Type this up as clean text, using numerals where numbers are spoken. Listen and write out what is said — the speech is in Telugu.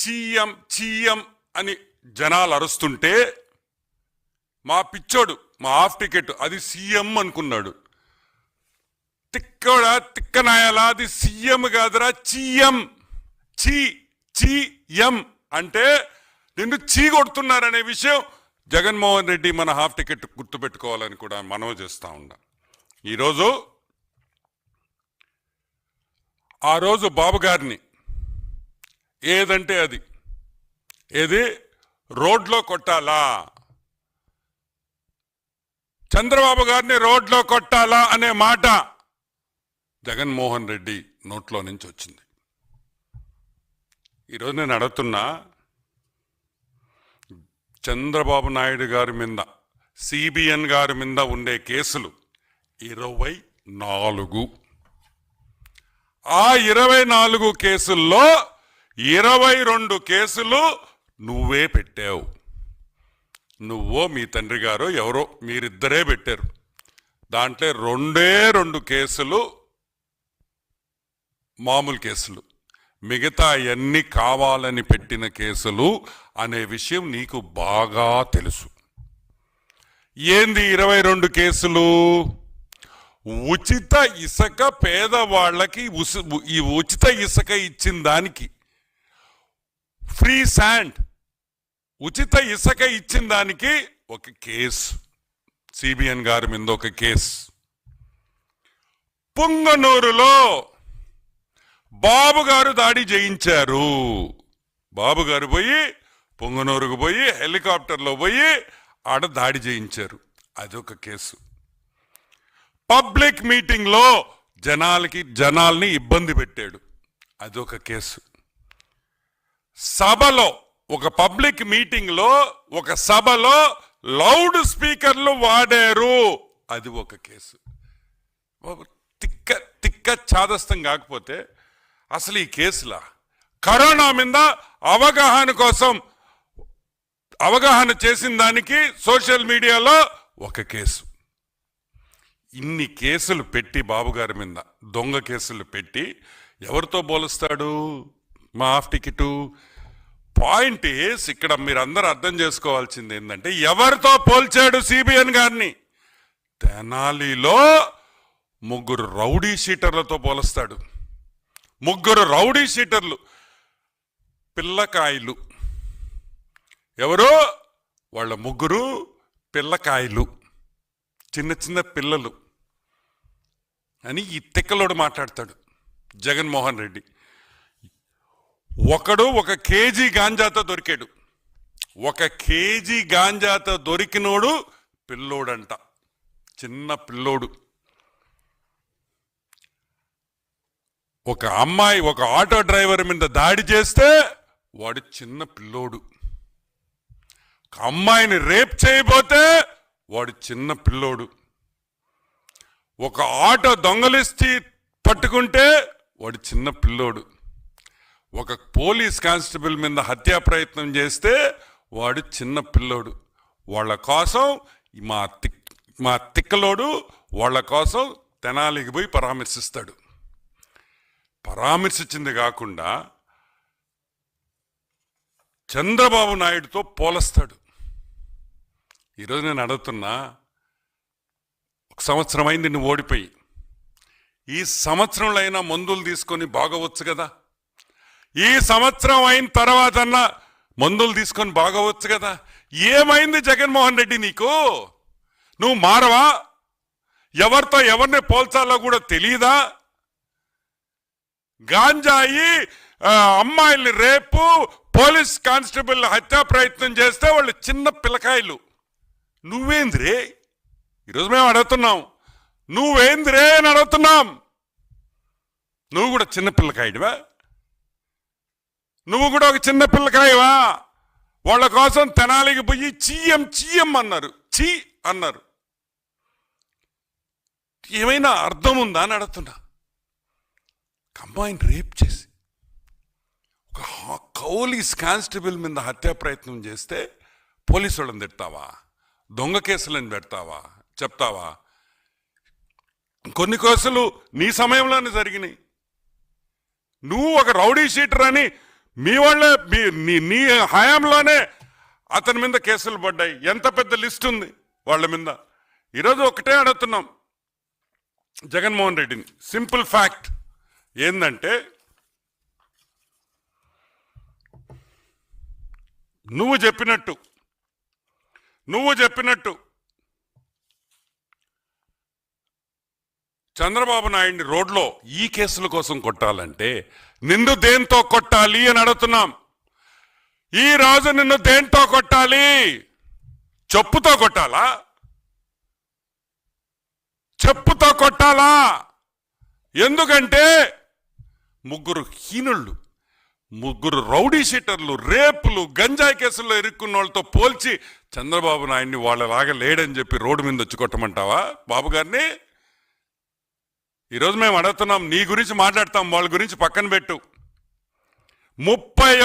చీఎం చీఎం అని జనాలు అరుస్తుంటే మా పిచ్చోడు మా హాఫ్ టికెట్ అది సీఎం అనుకున్నాడు. తిక్కడా తిక్కనాయాలా అది సీఎం కాదురా చీఎం. చీఎం అంటే నిన్ను చీ కొడుతున్నారనే విషయం జగన్మోహన్ రెడ్డి మన హాఫ్ టికెట్ గుర్తుపెట్టుకోవాలని కూడా మనవి చేస్తా ఉన్నా. ఈరోజు ఆ రోజు బాబు గారిని ఏదంటే అది ఏది రోడ్లో కొట్టాలా, చంద్రబాబు గారిని రోడ్లో కొట్టాలా అనే మాట జగన్మోహన్ రెడ్డి నోట్లో నుంచి వచ్చింది. ఈరోజు నేను అడుగుతున్నా, చంద్రబాబు నాయుడు గారి మీద సిబిఎన్ గారి మీద ఉండే కేసులు 24. ఆ 24 కేసుల్లో 22 కేసులు నువ్వే పెట్టావు. నువ్వో మీ తండ్రి గారు ఎవరో మీరిద్దరే పెట్టారు. దాంట్లో 2 కేసులు మామూలు కేసులు, మిగతా అన్నీ కావాలని పెట్టిన కేసులు అనే విషయం నీకు బాగా తెలుసు. ఏంది 22 కేసులు? ఉచిత ఇసుక పేదవాళ్ళకి ఈ ఉచిత ఇసుక ఇచ్చిన దానికి, ఫ్రీ శాండ్ ఉచిత ఇసుక ఇచ్చిన దానికి ఒక కేసు, సిబిఎన్ గారి మీద ఒక కేసు. పుంగనూరులో బాబు గారు దాడి చేయించారు. బాబు గారు పోయి పుంగనూరుకు పోయి హెలికాప్టర్లో పోయి ఆడ దాడి చేయించారు, అదొక కేసు. పబ్లిక్ మీటింగ్ లో జనాల్ని ఇబ్బంది పెట్టాడు, అదొక కేసు. సభలో ఒక పబ్లిక్ మీటింగ్ లో ఒక సభలో లౌడ్ స్పీకర్లు వాడారు, అది ఒక కేసు. తిక్క చాదస్తం కాకపోతే అసలు ఈ కేసులా? కరోనా మీద అవగాహన చేసిన దానికి సోషల్ మీడియాలో ఒక కేసు. ఇన్ని కేసులు పెట్టి బాబు గారి మీద దొంగ కేసులు పెట్టి ఎవరితో పోలుస్తాడు మా హాఫ్ టికెట్? పాయింట్ ఈస్, ఇక్కడ మీరందరూ అర్థం చేసుకోవాల్సింది ఏంటంటే ఎవరితో పోల్చాడు సిబిఎన్ గారిని? తెనాలిలో 3 రౌడీ షీటర్లతో పోలుస్తాడు. 3 రౌడీ షీటర్లు, పిల్లకాయలు. ఎవరు వాళ్ళ? 3 పిల్లకాయలు, చిన్న చిన్న పిల్లలు అని ఈ తిక్కలోడు మాట్లాడతాడు జగన్మోహన్ రెడ్డి. ఒకడు 1 కేజీ గాంజాతో దొరికాడు. 1 కేజీ గాంజాతో దొరికినోడు పిల్లోడంట, చిన్న పిల్లోడు. ఒక అమ్మాయి ఒక ఆటో డ్రైవర్ మీద దాడి చేస్తే వాడు చిన్న పిల్లోడు. ఒక అమ్మాయిని రేప్ చేయబోతే వాడు చిన్న పిల్లోడు. ఒక ఆటో దొంగలిస్తే పట్టుకుంటే వాడు చిన్న పిల్లోడు. ఒక పోలీస్ కానిస్టేబుల్ మీద హత్యా ప్రయత్నం చేస్తే వాడు చిన్న పిల్లోడు. వాళ్ళ కోసం మా తిక్కలోడు వాళ్ళ కోసం తెనాలికి పోయి పరామర్శిస్తాడు. పరామర్శించింది కాకుండా చంద్రబాబు నాయుడుతో పోలుస్తాడు. ఈరోజు నేను అడుగుతున్నా, 1 సంవత్సరం అయింది నువ్వు ఓడిపోయి. ఈ సంవత్సరంలో అయినా మందులు తీసుకొని బాగవచ్చు కదా? ఈ సంవత్సరం అయిన తర్వాత అన్నా మందులు తీసుకొని బాగవచ్చు కదా? ఏమైంది జగన్మోహన్ రెడ్డి నీకు? నువ్వు మారవా? ఎవరితో ఎవరిని పోల్చాలో కూడా తెలియదా? గాంజాయి, అమ్మాయిల్ని రేపు, పోలీస్ కానిస్టేబుల్ హత్యా ప్రయత్నం చేస్తే వాళ్ళు చిన్న పిల్లకాయలు. నువ్వేంద్రే? ఈరోజు మేము అడుగుతున్నాం, నువ్వేంద్రే అని అడుగుతున్నాం. నువ్వు కూడా చిన్న పిల్లకాయడివా? నువ్వు కూడా ఒక చిన్న పిల్లకాయవా? వాళ్ళ కోసం తెనాలికి పోయి చీఎం అన్నారు, అన్నారు. ఏమైనా అర్థం ఉందా అని అడుగుతున్నా. అమ్మాయిని రేప్ చేసి ఒక పోలీస్ కానిస్టేబుల్ మీద హత్యా ప్రయత్నం చేస్తే పోలీసు వాళ్ళని తిడతావా? దొంగ కేసులను పెడతావా? చెప్తావా? కొన్ని కేసులు నీ సమయంలోనే జరిగినాయి. నువ్వు ఒక రౌడీ షీటర్ అని మీ వాళ్ళే నీ హయాంలోనే అతని మీద కేసులు పడ్డాయి. ఎంత పెద్ద లిస్ట్ ఉంది వాళ్ళ మీద. ఈరోజు ఒకటే అడుగుతున్నాం జగన్మోహన్ రెడ్డిని, సింపుల్ ఫ్యాక్ట్ ఏందంటే, నువ్వు చెప్పినట్టు చంద్రబాబు నాయుడిని రోడ్లో ఈ కేసుల కోసం కొట్టాలంటే నిన్ను దేంతో కొట్టాలి అని అడుగుతున్నాం. ఈ రోజు నిన్ను దేంతో కొట్టాలి? చెప్పుతో కొట్టాలా? చెప్పుతో కొట్టాలా? ఎందుకంటే ముగ్గురు హీనుళ్ళు, ముగ్గురు రౌడీ షీటర్లు, రేపులు, గంజాయి కేసుల్లో ఇరుక్కున్న వాళ్ళతో పోల్చి చంద్రబాబు నాయుడిని వాళ్ళలాగా లేడని చెప్పి రోడ్డు మీద వచ్చి కొట్టమంటావా బాబు గారిని? ఈరోజు మేము అడుగుతున్నాం, నీ గురించి మాట్లాడతాం, వాళ్ళ గురించి పక్కన పెట్టు. 31